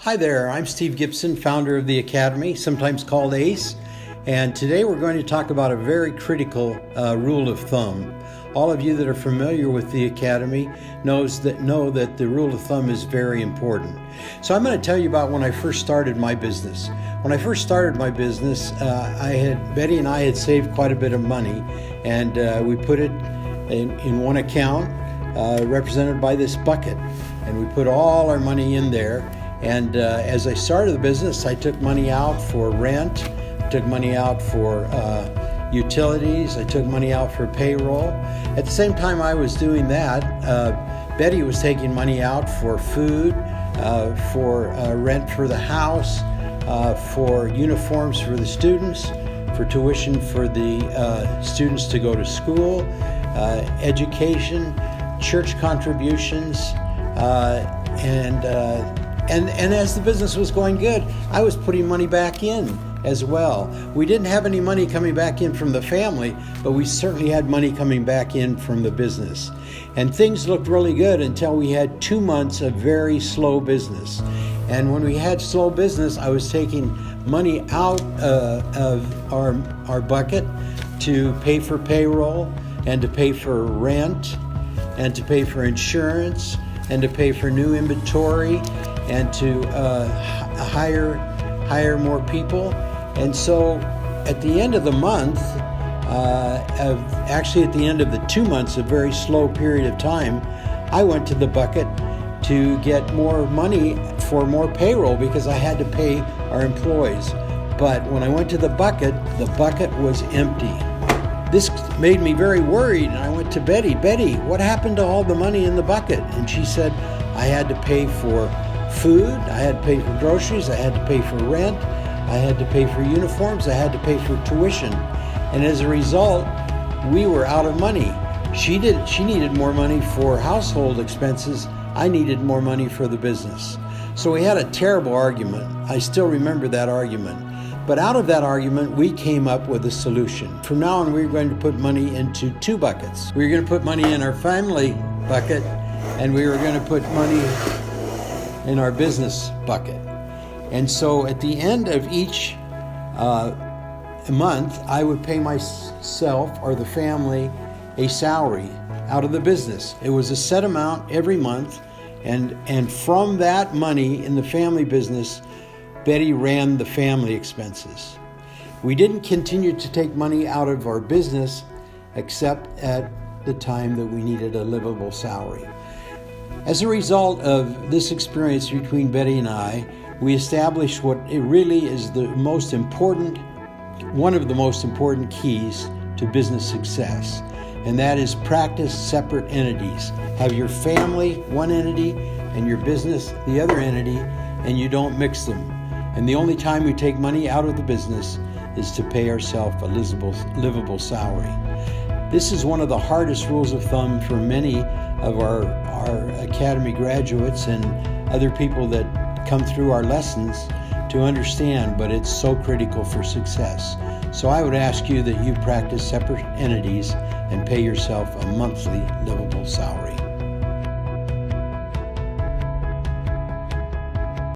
Hi there, I'm Steve Gibson, founder of the Academy, sometimes called ACE, and today we're going to talk about a very critical rule of thumb. All of you that are familiar with the Academy know that the rule of thumb is very important. So I'm going to tell you about when I first started my business. When I first started my business, Betty and I had saved quite a bit of money, and we put it in one account represented by this bucket, and we put all our money in there. And as I started the business, I took money out for rent, I took money out for utilities, I took money out for payroll. At the same time I was doing that, Betty was taking money out for food, for rent for the house, for uniforms for the students, for tuition for the students to go to school, education, church contributions, and as the business was going good, I was putting money back in as well. We didn't have any money coming back in from the family, but we certainly had money coming back in from the business. And things looked really good until we had 2 months of very slow business. And when we had slow business, I was taking money out of our bucket to pay for payroll and to pay for rent and to pay for insurance and to pay for new inventory and to hire more people. And so at the end of the month, at the end of the 2 months, a very slow period of time, I went to the bucket to get more money for more payroll because I had to pay our employees. But when I went to the bucket was empty. This made me very worried, and I went to Betty, what happened to all the money in the bucket? And she said, I had to pay for food, I had to pay for groceries, I had to pay for rent, I had to pay for uniforms, I had to pay for tuition. And as a result, we were out of money. She needed more money for household expenses. I needed more money for the business. So we had a terrible argument. I still remember that argument. But out of that argument, we came up with a solution. From now on, we were going to put money into 2 buckets. We were going to put money in our family bucket, and we were going to put money in our business bucket. And so at the end of each month, I would pay myself or the family a salary out of the business. It was a set amount every month, and from that money in the family business, Betty ran the family expenses. We didn't continue to take money out of our business except at the time that we needed a livable salary. As a result of this experience between Betty and I, we established what it really is one of the most important keys to business success, and that is practice separate entities. Have your family one entity and your business the other entity, and you don't mix them. And the only time we take money out of the business is to pay ourselves a livable salary. This is one of the hardest rules of thumb for many of our Academy graduates and other people that come through our lessons to understand, but it's so critical for success. So I would ask you that you practice separate entities and pay yourself a monthly livable salary.